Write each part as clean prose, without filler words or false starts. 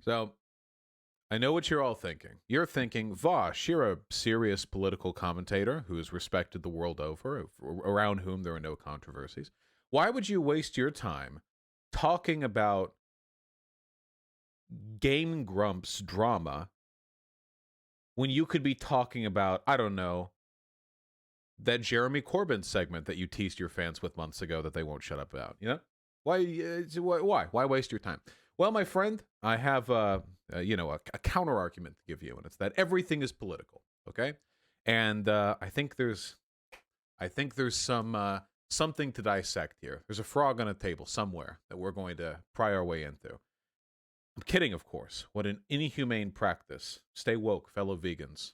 So, I know what you're all thinking. You're thinking, Vosh, you're a serious political commentator who is respected the world over, around whom there are no controversies. Why would you waste your time talking about Game Grumps drama when you could be talking about, I don't know, that Jeremy Corbyn segment that you teased your fans with months ago that they won't shut up about? You know? Why waste your time? Well, my friend, I have a counter argument to give you, and it's that everything is political. Okay, and I think there's some something to dissect here. There's a frog on a table somewhere that we're going to pry our way into. I'm kidding, of course. What an inhumane practice. Stay woke, fellow vegans.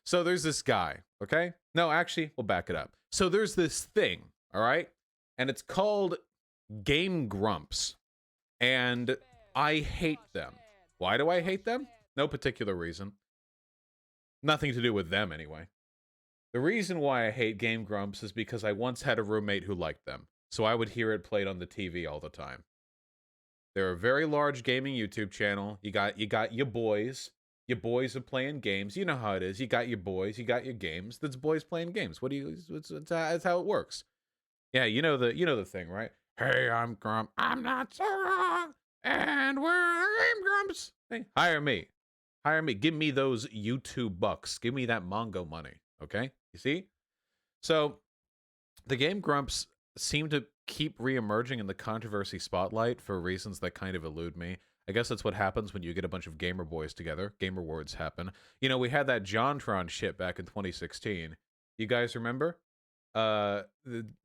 So there's this guy, okay? No, actually, we'll back it up. So there's this thing, all right? And it's called Game Grumps. And I hate them. Why do I hate them? No particular reason. Nothing to do with them, anyway. The reason why I hate Game Grumps is because I once had a roommate who liked them. So I would hear it played on the TV all the time. They're a very large gaming YouTube channel. You got your boys. Your boys are playing games. You know how it is. You got your boys. You got your games. That's boys playing games. That's how it works. Yeah, you know the thing, right? Hey, I'm Grump. I'm not so wrong. And we're Game Grumps. Hey, hire me. Give me those YouTube bucks. Give me that Mongo money. Okay? You see? So the Game Grumps seem to keep re-emerging in the controversy spotlight for reasons that kind of elude me. I guess that's what happens when you get a bunch of gamer boys together. Gamer words happen. You know, we had that JonTron shit back in 2016. You guys remember? The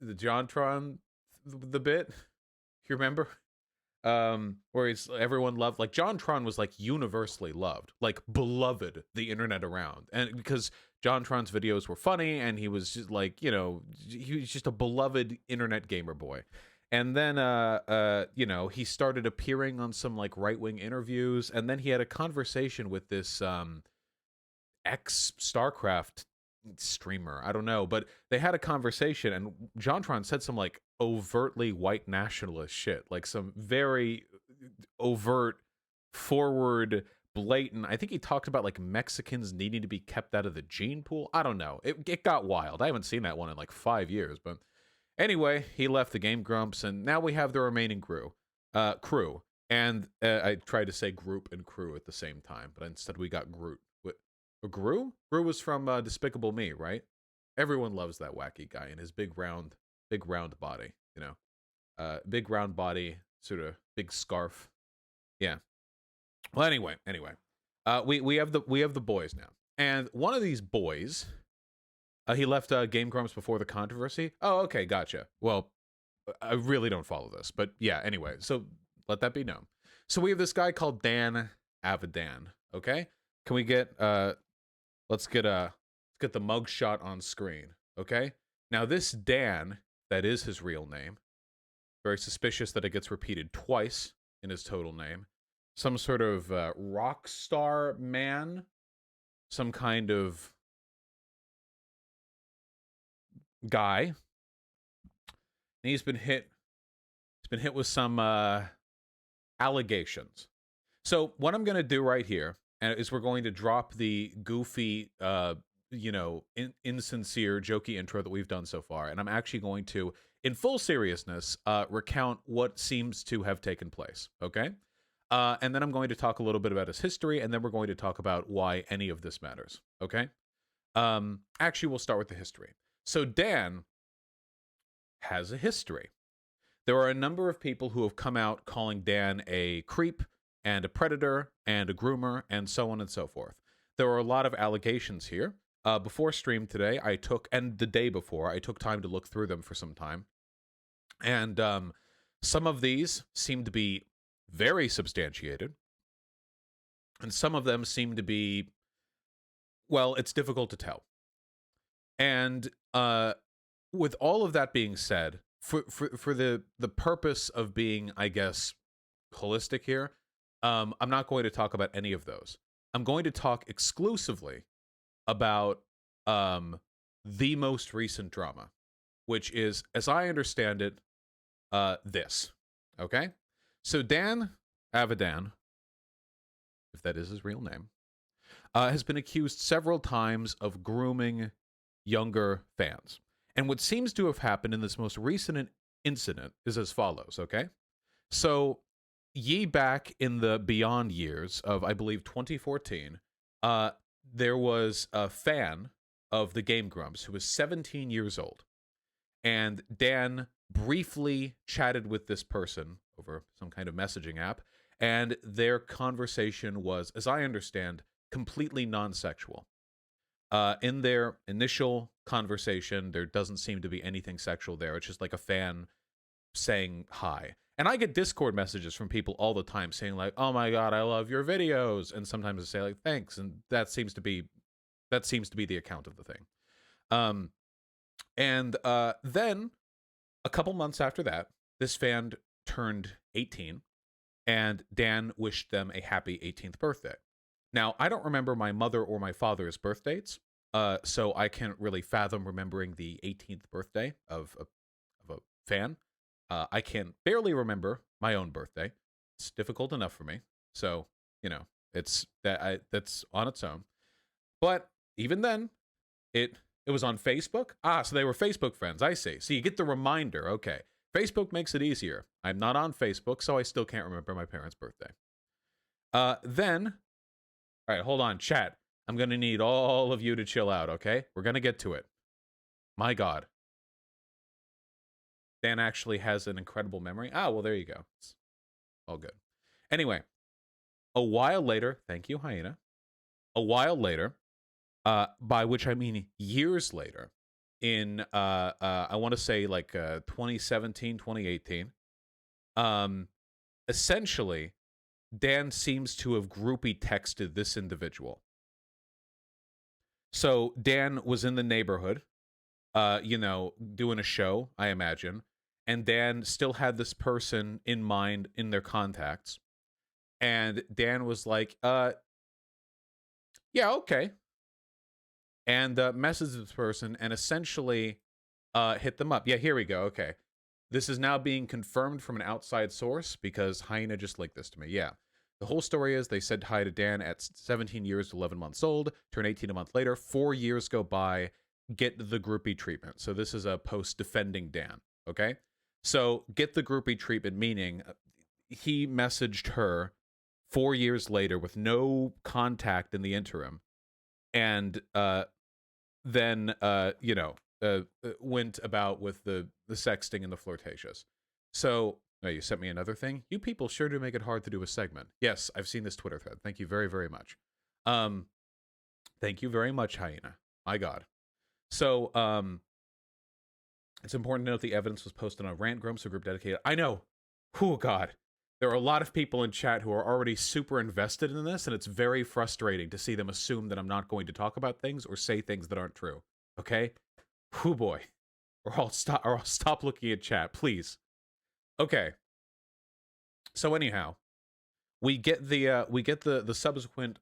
JonTron, the bit? You remember? Where everyone loved, like, JonTron was like universally loved, like beloved the internet around. And because JonTron's videos were funny and he was just like, you know, he was just a beloved internet gamer boy. And then, he started appearing on some like right-wing interviews, and then he had a conversation with this ex-StarCraft streamer. I don't know, but they had a conversation, and JonTron said some like overtly white nationalist shit, like some very overt, forward, blatant. I think he talked about like Mexicans needing to be kept out of the gene pool. I don't know. It got wild. I haven't seen that one in like 5 years, but. Anyway, he left the Game Grumps, and now we have the remaining crew. And I tried to say group and crew at the same time, but instead we got Groot. Gru? Gru was from Despicable Me, right? Everyone loves that wacky guy and his big round body, you know. Big round body, sort of big scarf. Yeah. Well, anyway. We have the boys now. And one of these boys... he left Game Grumps before the controversy. Oh, okay, gotcha. Well, I really don't follow this, but yeah. Anyway, so let that be known. So we have this guy called Dan Avidan. Okay, can we get let's get the mugshot on screen. Okay, now this Dan, that is his real name. Very suspicious that it gets repeated twice in his total name. Some sort of rock star man, some kind of guy. He's been hit with some allegations. So what I'm going to do right here is we're going to drop the goofy insincere jokey intro that we've done so far, and I'm actually going to, in full seriousness, recount what seems to have taken place. Okay, and then I'm going to talk a little bit about his history, and then we're going to talk about why any of this matters. Okay, actually we'll start with the history. So Dan has a history. There are a number of people who have come out calling Dan a creep and a predator and a groomer and so on and so forth. There are a lot of allegations here. Before stream today, and the day before, I took time to look through them for some time. And some of these seem to be very substantiated. And some of them seem to be, well, it's difficult to tell. And with all of that being said, for the purpose of being, I guess, holistic here, I'm not going to talk about any of those. I'm going to talk exclusively about the most recent drama, which is, as I understand it, this. Okay? So Dan Avidan, if that is his real name, has been accused several times of grooming younger fans. And what seems to have happened in this most recent incident is as follows, okay? So, ye back in the beyond years of, I believe, 2014, there was a fan of the Game Grumps who was 17 years old. And Dan briefly chatted with this person over some kind of messaging app, and their conversation was, as I understand, completely non-sexual. In their initial conversation, there doesn't seem to be anything sexual there. It's just like a fan saying hi. And I get Discord messages from people all the time saying like, "Oh my god, I love your videos," and sometimes I say like, "Thanks," and that seems to be the account of the thing. And then a couple months after that, this fan turned 18, and Dan wished them a happy 18th birthday. Now, I don't remember my mother or my father's birth dates, so I can't really fathom remembering the 18th birthday of a fan. I can barely remember my own birthday. It's difficult enough for me. So, it's that's on its own. But even then, it was on Facebook. So they were Facebook friends. I see. So you get the reminder. Okay. Facebook makes it easier. I'm not on Facebook, so I still can't remember my parents' birthday. Then, all right, hold on, chat. I'm going to need all of you to chill out, okay? We're going to get to it. My God. Dan actually has an incredible memory. Well, there you go. It's all good. Anyway, a while later, thank you, Hyena. A while later, by which I mean years later, in, I want to say like 2017, 2018, essentially, Dan seems to have groupie texted this individual. So Dan was in the neighborhood, doing a show, I imagine, and Dan still had this person in mind in their contacts. And Dan was like, yeah, okay. And messaged this person and essentially hit them up. Yeah, here we go. Okay. This is now being confirmed from an outside source because Hyena just linked this to me. Yeah. The whole story is they said hi to Dan at 17 years to 11 months old, turn 18 a month later, 4 years go by, get the groupie treatment. So this is a post defending Dan, okay? So get the groupie treatment, meaning he messaged her 4 years later with no contact in the interim, and then, went about with the sexting and the flirtatious. So, you sent me another thing? You people sure do make it hard to do a segment. Yes, I've seen this Twitter thread. Thank you very, very much. Thank you very much, Hyena. My God. So, it's important to note the evidence was posted on a Rant Grumps, a group dedicated. I know. Oh, God. There are a lot of people in chat who are already super invested in this, and it's very frustrating to see them assume that I'm not going to talk about things or say things that aren't true. Okay? Oh boy. Or I'll stop looking at chat, please. Okay. So anyhow, we get the subsequent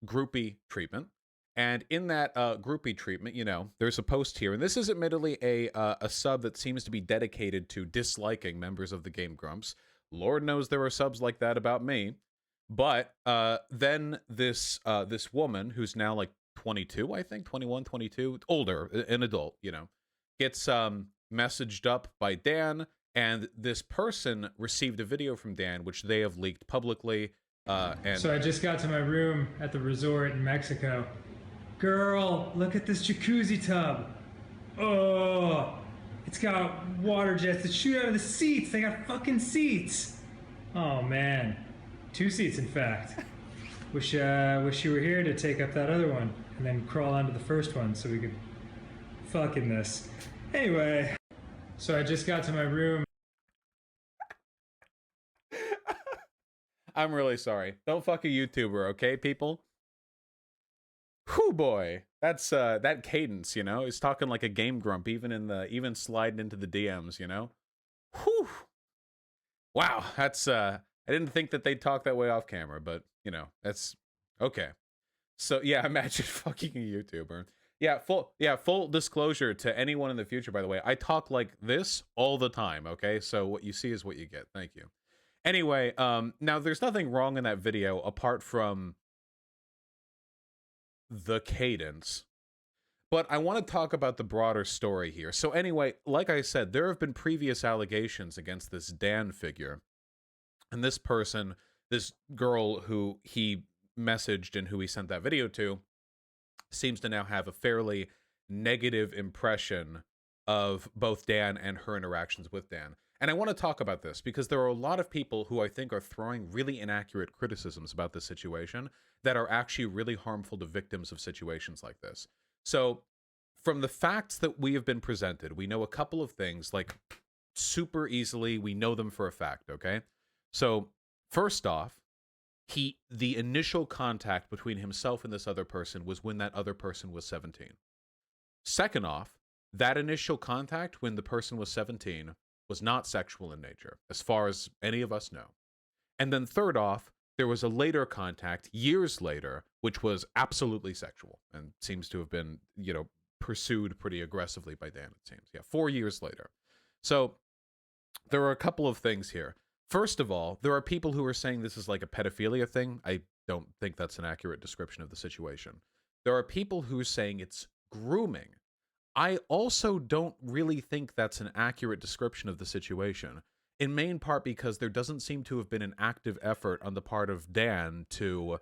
groupie treatment, and in that groupie treatment, there's a post here, and this is admittedly a sub that seems to be dedicated to disliking members of the Game Grumps. Lord knows there are subs like that about me. But then this woman who's now like 22, I think, 21, 22, older, an adult, gets messaged up by Dan, and this person received a video from Dan, which they have leaked publicly. So I just got to my room at the resort in Mexico. Girl, look at this jacuzzi tub. Oh, it's got water jets that shoot out of the seats. They got fucking seats. Oh man, 2 seats in fact. Wish you were here to take up that other one and then crawl onto the first one so we could fuck in this. Anyway, so I just got to my room. I'm really sorry. Don't fuck a YouTuber, okay, people? Whew, boy. That's that cadence, is talking like a Game Grump, even sliding into the DMs, Whew. Wow, that's I didn't think that they'd talk that way off camera, but that's okay. So yeah, imagine fucking a YouTuber. full disclosure to anyone in the future, by the way. I talk like this all the time, okay? So what you see is what you get. Thank you. Anyway, now there's nothing wrong in that video apart from the cadence. But I want to talk about the broader story here. So anyway, like I said, there have been previous allegations against this Dan figure. And this person, this girl who he messaged and who he sent that video to, seems to now have a fairly negative impression of both Dan and her interactions with Dan. And I want to talk about this because there are a lot of people who I think are throwing really inaccurate criticisms about this situation that are actually really harmful to victims of situations like this. So, from the facts that we have been presented, we know a couple of things, like super easily, we know them for a fact, okay? So, first off, the initial contact between himself and this other person was when that other person was 17. Second off, that initial contact when the person was 17 was not sexual in nature, as far as any of us know. And then third off, there was a later contact years later, which was absolutely sexual and seems to have been, pursued pretty aggressively by Dan, it seems. Yeah, 4 years later. So there are a couple of things here. First of all, there are people who are saying this is like a pedophilia thing. I don't think that's an accurate description of the situation. There are people who are saying it's grooming. I also don't really think that's an accurate description of the situation, in main part because there doesn't seem to have been an active effort on the part of Dan to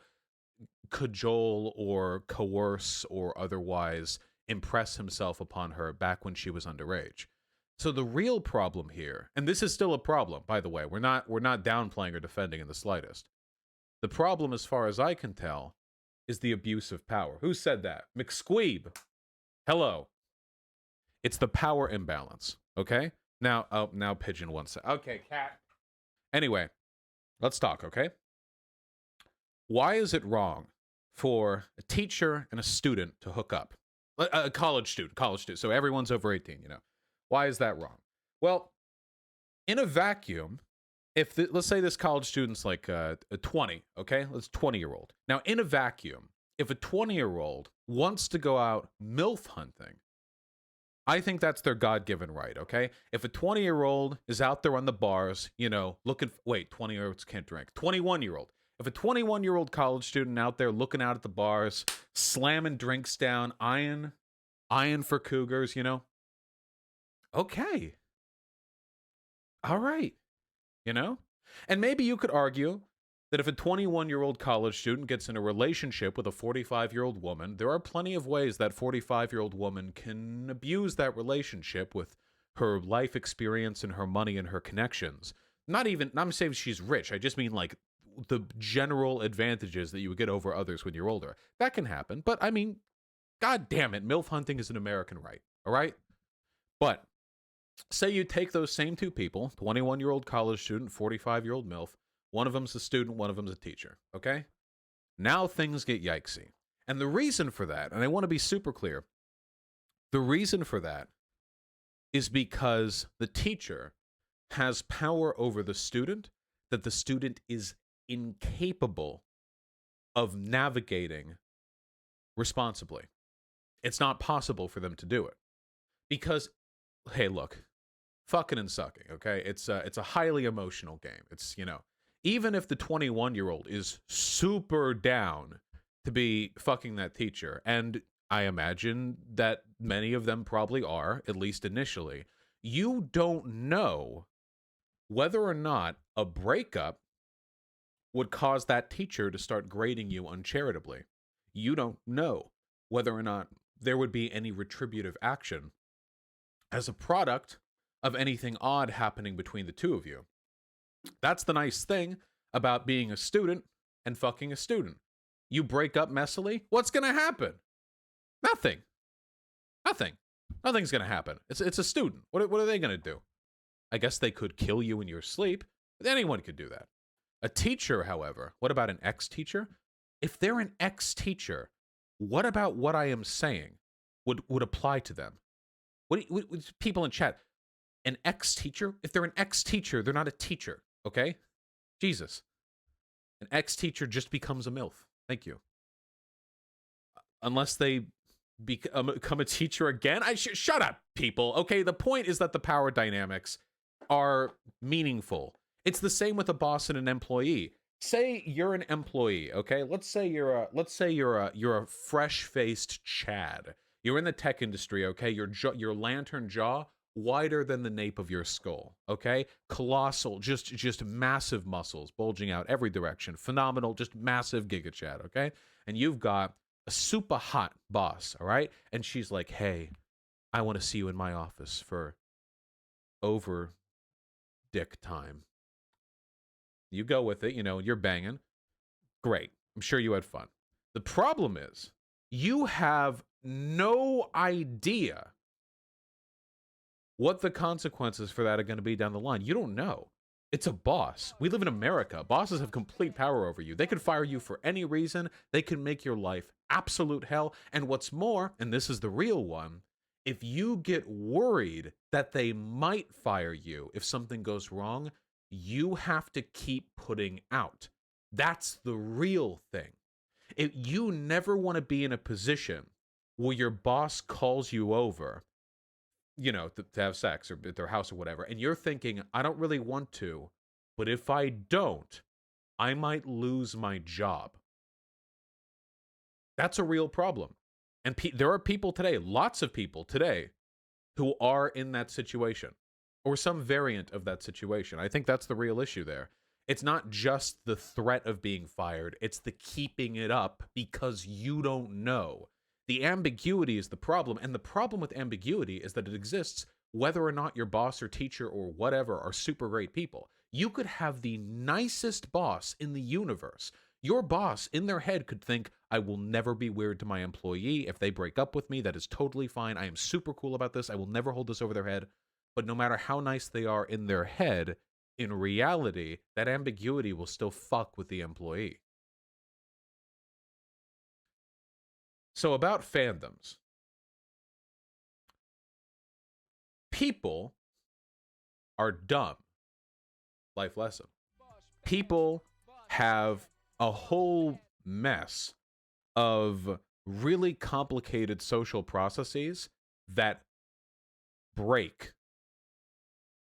cajole or coerce or otherwise impress himself upon her back when she was underage. So the real problem here, and this is still a problem, by the way, we're not downplaying or defending in the slightest. The problem, as far as I can tell, is the abuse of power. Who said that? McSqueeb. Hello. It's the power imbalance, okay? Now Pigeon wants to. Okay, cat. Anyway, let's talk, okay? Why is it wrong for a teacher and a student to hook up? A college student. So everyone's over 18, Why is that wrong? Well, in a vacuum, let's say this college student's like a 20, okay? Let's 20-year-old. Now, in a vacuum, if a 20-year-old wants to go out MILF hunting, I think that's their God-given right, okay? If a 20-year-old is out there on the bars, looking... Wait, 20-year-olds can't drink. 21-year-old. If a 21-year-old college student out there looking out at the bars, slamming drinks down, eyeing for cougars, okay. All right. And maybe you could argue that if a 21-year-old college student gets in a relationship with a 45-year-old woman, there are plenty of ways that 45-year-old woman can abuse that relationship with her life experience and her money and her connections. I'm saying she's rich. I just mean like the general advantages that you would get over others when you're older. That can happen. But I mean, God damn it, MILF hunting is an American right. All right? But say you take those same two people, 21-year-old college student, 45-year-old MILF, one of them's a student, one of them's a teacher, okay? Now things get yikesy. And the reason for that, and I want to be super clear, the reason for that is because the teacher has power over the student that the student is incapable of navigating responsibly. It's not possible for them to do it. Because, hey, look, fucking and sucking, okay? It's a highly emotional game. It's, even if the 21-year-old is super down to be fucking that teacher, and I imagine that many of them probably are, at least initially, you don't know whether or not a breakup would cause that teacher to start grading you uncharitably. You don't know whether or not there would be any retributive action as a product of anything odd happening between the two of you. That's the nice thing about being a student and fucking a student. You break up messily, what's going to happen? Nothing. Nothing's going to happen. It's a student. What are they going to do? I guess they could kill you in your sleep. But anyone could do that. A teacher, however, what about an ex-teacher? If they're an ex-teacher, what about what I am saying would apply to them? What people in chat, an ex-teacher? If they're an ex-teacher, they're not a teacher, okay? Jesus. An ex-teacher just becomes a MILF. Thank you. Unless they become a teacher again? Shut up, people. Okay, the point is that the power dynamics are meaningful. It's the same with a boss and an employee. Say you're an employee, okay? Let's say you're a fresh-faced Chad. You're in the tech industry, okay? Your lantern jaw wider than the nape of your skull, okay? Colossal, just massive muscles bulging out every direction. Phenomenal, just massive Giga Chad, okay? And you've got a super hot boss, all right? And she's like, "Hey, I want to see you in my office for over dick time." You go with it, you're banging. Great. I'm sure you had fun. The problem is, you have no idea what the consequences for that are going to be down the line. You don't know. It's a boss. We live in America. Bosses have complete power over you. They could fire you for any reason. They can make your life absolute hell. And what's more, and this is the real one, if you get worried that they might fire you if something goes wrong, you have to keep putting out. That's the real thing. You never want to be in a position where your boss calls you over, to have sex or at their house or whatever, and you're thinking, I don't really want to, but if I don't, I might lose my job. That's a real problem. And there are people today, lots of people today, who are in that situation or some variant of that situation. I think that's the real issue there. It's not just the threat of being fired, it's the keeping it up because you don't know. The ambiguity is the problem, and the problem with ambiguity is that it exists whether or not your boss or teacher or whatever are super great people. You could have the nicest boss in the universe. Your boss, in their head, could think, I will never be weird to my employee. If they break up with me, that is totally fine. I am super cool about this. I will never hold this over their head. But no matter how nice they are in their head, in reality, that ambiguity will still fuck with the employee. So about fandoms. People are dumb. Life lesson. People have a whole mess of really complicated social processes that break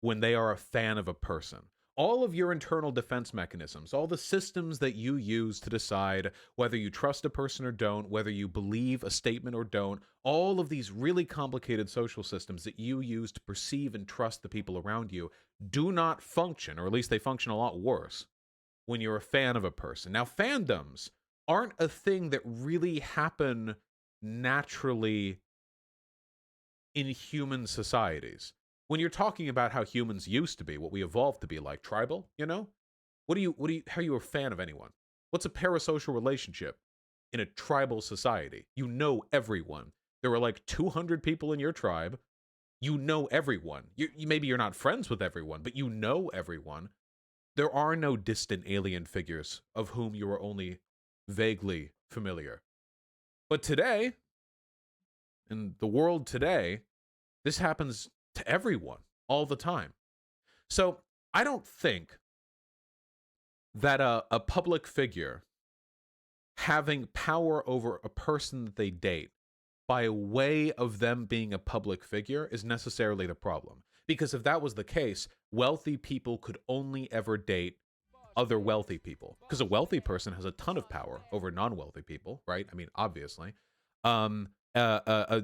when they are a fan of a person. All of your internal defense mechanisms, all the systems that you use to decide whether you trust a person or don't, whether you believe a statement or don't, all of these really complicated social systems that you use to perceive and trust the people around you do not function, or at least they function a lot worse, when you're a fan of a person. Now, fandoms aren't a thing that really happen naturally in human societies. When you're talking about how humans used to be, what we evolved to be, like tribal, how are you a fan of anyone? What's a parasocial relationship in a tribal society? You know everyone. There are like 200 people in your tribe. You know everyone. Maybe you're not friends with everyone, but you know everyone. There are no distant alien figures of whom you are only vaguely familiar. But today, in the world today, this happens to everyone all the time. So I don't think that a public figure having power over a person that they date by way of them being a public figure is necessarily the problem. Because if that was the case, wealthy people could only ever date other wealthy people. Because a wealthy person has a ton of power over non-wealthy people, right? I mean, obviously.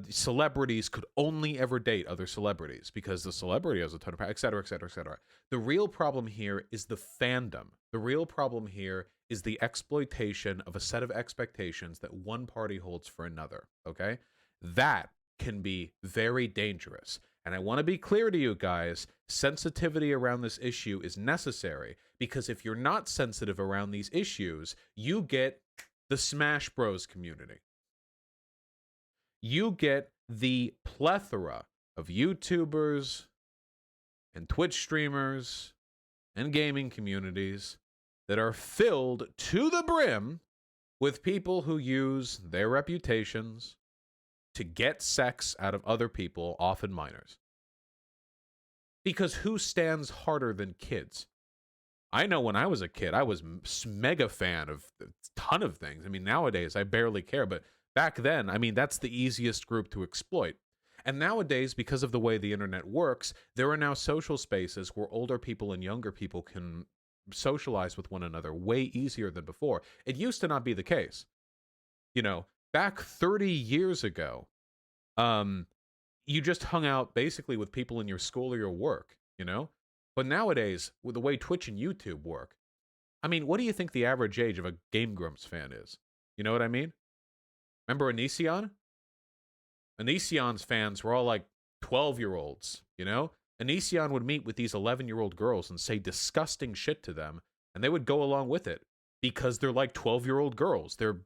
Celebrities could only ever date other celebrities because the celebrity has a ton of power, et cetera, et cetera, et cetera. The real problem here is the fandom. The real problem here is the exploitation of a set of expectations that one party holds for another, okay? That can be very dangerous. And I want to be clear to you guys, sensitivity around this issue is necessary because if you're not sensitive around these issues, you get the Smash Bros community. You get the plethora of YouTubers and Twitch streamers and gaming communities that are filled to the brim with people who use their reputations to get sex out of other people, often minors. Because who stands harder than kids? I know when I was a kid, I was mega fan of a ton of things. I mean, nowadays, I barely care, but Back then, I mean, that's the easiest group to exploit. And nowadays, because of the way the internet works, there are now social spaces where older people and younger people can socialize with one another way easier than before. It used to not be the case. You know, back 30 years ago, you just hung out basically with people in your school or your work, you know? But nowadays, with the way Twitch and YouTube work, I mean, what do you think the average age of a Game Grumps fan is? You know what I mean? Remember Onision? Onision's fans were all like 12-year-olds, you know? Onision would meet with these 11-year-old girls and say disgusting shit to them, and they would go along with it because they're like 12-year-old girls. They're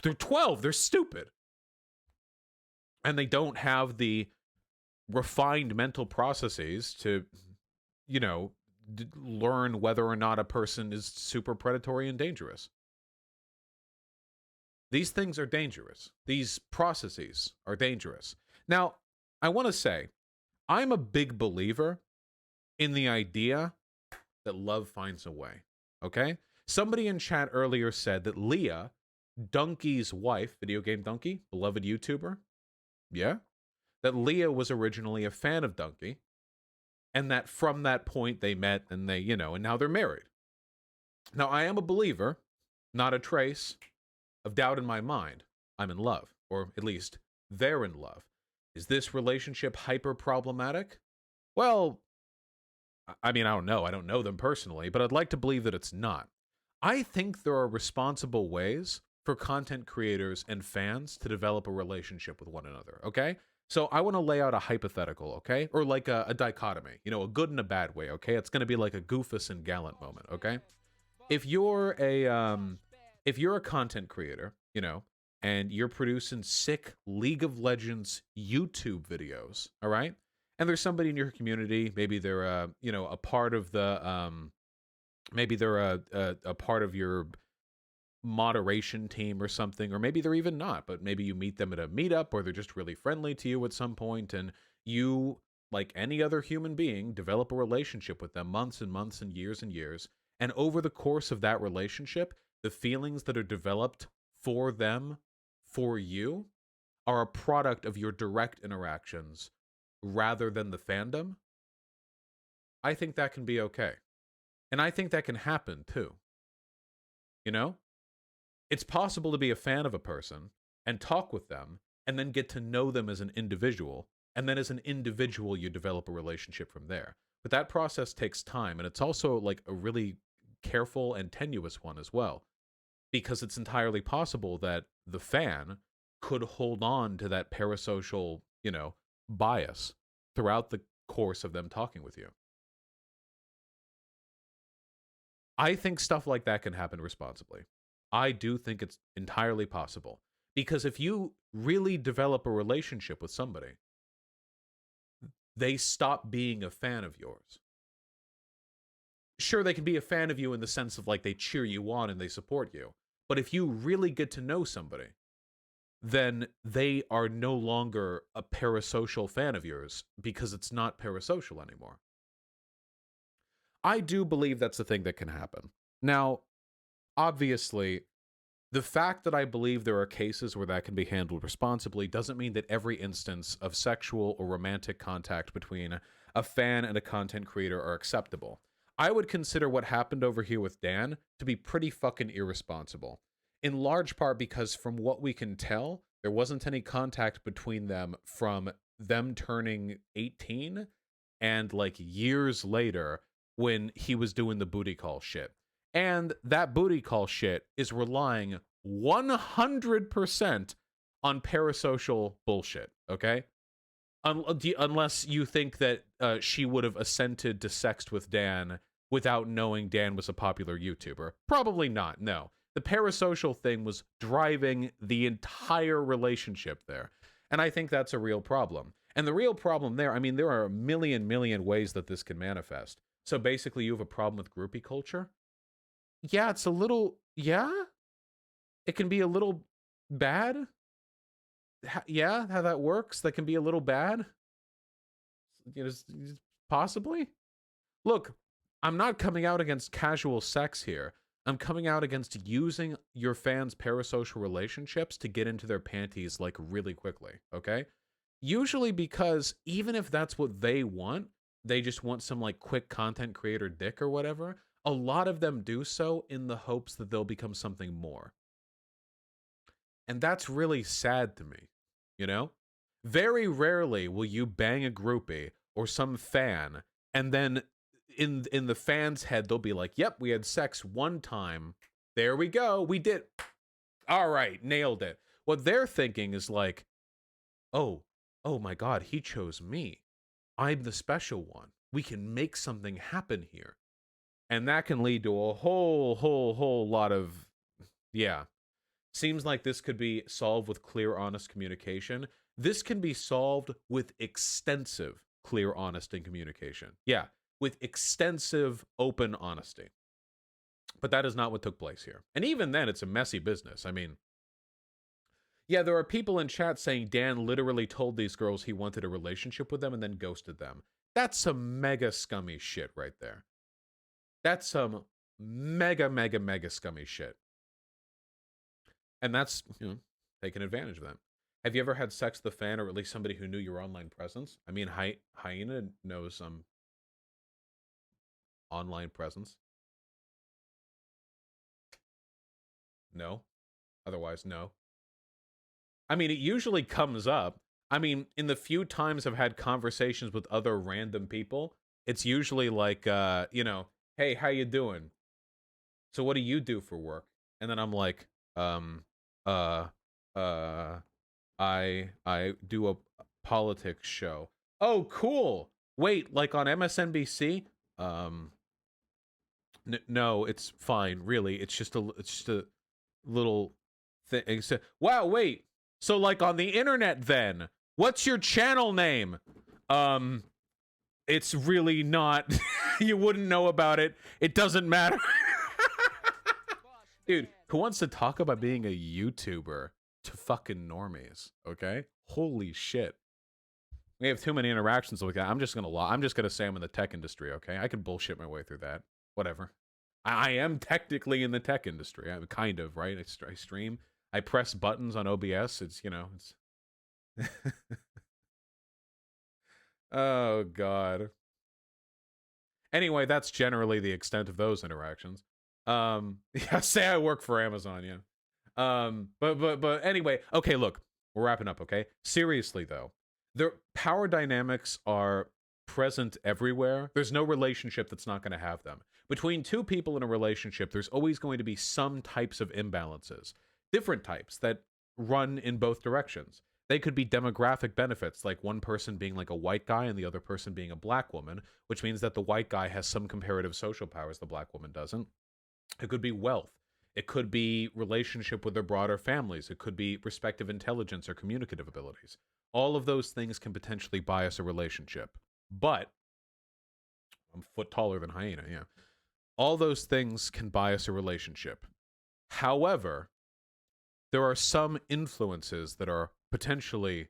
12. They're stupid. And they don't have the refined mental processes to, you know, learn whether or not a person is super predatory and dangerous. These things are dangerous. These processes are dangerous. Now, I want to say, I'm a big believer in the idea that love finds a way, okay? Somebody in chat earlier said that Leah, Donkey's wife, Video Game Donkey, beloved YouTuber, yeah, that Leah was originally a fan of Donkey, and that from that point they met and they, you know, and now they're married. Now, I am a believer, not a trace of doubt in my mind. I'm in love, or at least they're in love. Is this relationship hyper problematic? Well, I mean, I don't know. I don't know them personally, but I'd like to believe that it's not. I think there are responsible ways for content creators and fans to develop a relationship with one another, okay? So I want to lay out a hypothetical, okay? Or like a dichotomy, you know, a good and a bad way, okay? It's going to be like a Goofus and Gallant moment, okay? If you're a content creator, you know, and you're producing sick League of Legends YouTube videos, all right? And there's somebody in your community, maybe they're you know, a part of the maybe they're a part of your moderation team or something, or maybe they're even not, but maybe you meet them at a meetup or they're just really friendly to you at some point, and you, like any other human being, develop a relationship with them months and months and years, and over the course of that relationship, the feelings that are developed for them, for you, are a product of your direct interactions rather than the fandom. I think that can be okay. And I think that can happen too. You know? It's possible to be a fan of a person and talk with them and then get to know them as an individual. And then as an individual, you develop a relationship from there. But that process takes time. And it's also like a really careful and tenuous one as well. Because it's entirely possible that the fan could hold on to that parasocial, you know, bias throughout the course of them talking with you. I think stuff like that can happen responsibly. I do think it's entirely possible. Because if you really develop a relationship with somebody, they stop being a fan of yours. Sure, they can be a fan of you in the sense of like they cheer you on and they support you. But if you really get to know somebody, then they are no longer a parasocial fan of yours because it's not parasocial anymore. I do believe that's a thing that can happen. Now, obviously, the fact that I believe there are cases where that can be handled responsibly doesn't mean that every instance of sexual or romantic contact between a fan and a content creator are acceptable. I would consider what happened over here with Dan to be pretty fucking irresponsible. In large part because from what we can tell, there wasn't any contact between them from them turning 18 and like years later when he was doing the booty call shit. And that booty call shit is relying 100% on parasocial bullshit, okay? Unless you think that she would have assented to sex with Dan without knowing Dan was a popular YouTuber. Probably not, no. The parasocial thing was driving the entire relationship there. And I think that's a real problem. And the real problem there, I mean, there are a million ways that this can manifest. So basically you have a problem with groupie culture? Yeah, it's a little, yeah? It can be a little bad? Yeah, how that works? That can be a little bad? You know, possibly? Look, I'm not coming out against casual sex here. I'm coming out against using your fans' parasocial relationships to get into their panties like really quickly, okay? Usually because even if that's what they want, they just want some like quick content creator dick or whatever. A lot of them do so in the hopes that they'll become something more. And that's really sad to me, you know? Very rarely will you bang a groupie or some fan, and then in the fan's head, they'll be like, yep, we had sex one time. There we go. We did. All right, nailed it. What they're thinking is like, oh, oh my God, he chose me. I'm the special one. We can make something happen here. And that can lead to a whole lot of, yeah. Seems like this could be solved with clear, honest communication. This can be solved with extensive, clear, honest, and communication. Yeah, with extensive, open honesty. But that is not what took place here. And even then, it's a messy business. I mean, yeah, there are people in chat saying Dan literally told these girls he wanted a relationship with them and then ghosted them. That's some mega scummy shit right there. That's some mega scummy shit. And that's, you know, taking advantage of them. Have you ever had sex with a fan or at least somebody who knew your online presence? I mean, Hyena knows some online presence. No. Otherwise, no. I mean, it usually comes up. I mean, in the few times I've had conversations with other random people, it's usually like, you know, hey, how you doing? So what do you do for work? And then I'm like, uh, I do a politics show. Oh, cool. Wait, like on MSNBC? No, it's fine. Really, it's just a little thing. Wow, wait. So like on the internet, then what's your channel name? It's really not. You wouldn't know about it. It doesn't matter. Dude, who wants to talk about being a YouTuber to fucking normies? Okay, holy shit. We have too many interactions like that. I'm just gonna say I'm in the tech industry. Okay, I can bullshit my way through that. Whatever. I am technically in the tech industry. I'm kind of right. I stream. I press buttons on OBS. It's, you know, it's. Oh God. Anyway, that's generally the extent of those interactions. Yeah, say I work for Amazon, yeah. But anyway, okay, look, we're wrapping up, okay? Seriously though, the power dynamics are present everywhere. There's no relationship that's not going to have them. Between two people in a relationship, there's always going to be some types of imbalances, different types that run in both directions. They could be demographic benefits, like one person being like a white guy and the other person being a black woman, which means that the white guy has some comparative social powers the black woman doesn't. It could be wealth. It could be relationship with their broader families. It could be respective intelligence or communicative abilities. All of those things can potentially bias a relationship. But I'm a foot taller than Hyena, yeah. All those things can bias a relationship. However, there are some influences that are potentially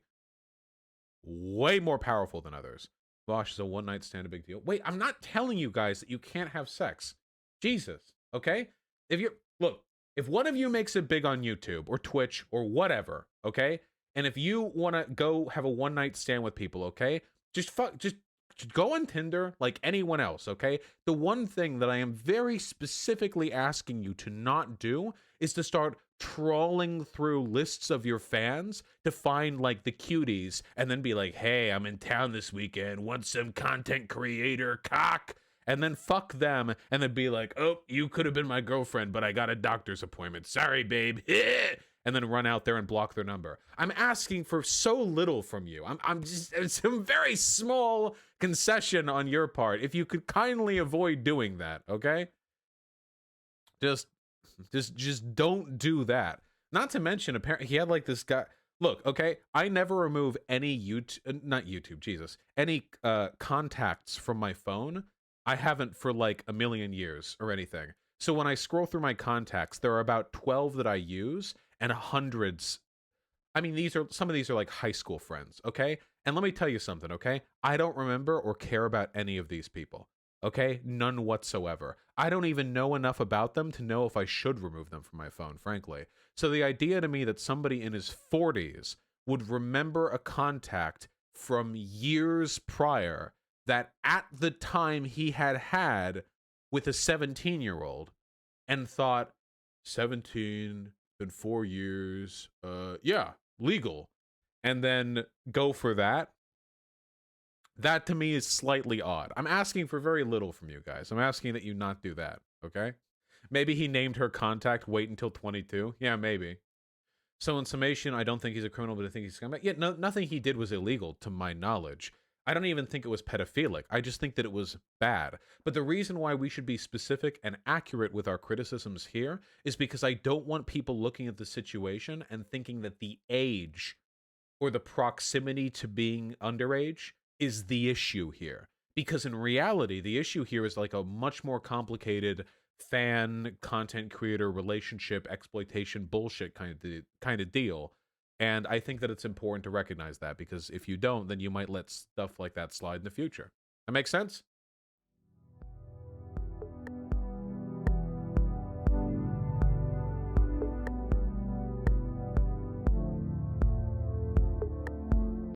way more powerful than others. Gosh, is a one-night stand a big deal? Wait, I'm not telling you guys that you can't have sex. Jesus, okay? If one of you makes it big on YouTube or Twitch or whatever, okay? And if you want to go have a one-night stand with people, okay? Just go on Tinder like anyone else, okay? The one thing that I am very specifically asking you to not do is to start trawling through lists of your fans to find like the cuties and then be like, hey, I'm in town this weekend, want some content creator cock? And then fuck them and then be like, oh, you could have been my girlfriend, but I got a doctor's appointment. Sorry, babe. And then run out there and block their number. I'm asking for so little from you. I'm just, it's a very small concession on your part. If you could kindly avoid doing that, okay? Just don't do that. Not to mention, apparently, he had like this guy. Look, okay, I never remove any any contacts from my phone. I haven't for like a million years or anything. So when I scroll through my contacts, there are about 12 that I use and hundreds. I mean, some of these are like high school friends, okay? And let me tell you something, okay? I don't remember or care about any of these people, Okay? None whatsoever. I don't even know enough about them to know if I should remove them from my phone, frankly. So the idea to me that somebody in his 40s would remember a contact from years prior that at the time he had with a 17-year-old and thought, 17 in 4 years, yeah, legal, and then go for that. That to me is slightly odd. I'm asking for very little from you guys. I'm asking that you not do that, okay? Maybe he named her contact wait until 22. Yeah, maybe. So in summation, I don't think he's a criminal, but I think he's scumbag. Yeah, nothing he did was illegal, to my knowledge. I don't even think it was pedophilic. I just think that it was bad. But the reason why we should be specific and accurate with our criticisms here is because I don't want people looking at the situation and thinking that the age or the proximity to being underage is the issue here. Because in reality, the issue here is like a much more complicated fan content creator relationship exploitation bullshit kind of deal. And I think that it's important to recognize that, because if you don't, then you might let stuff like that slide in the future. That makes sense?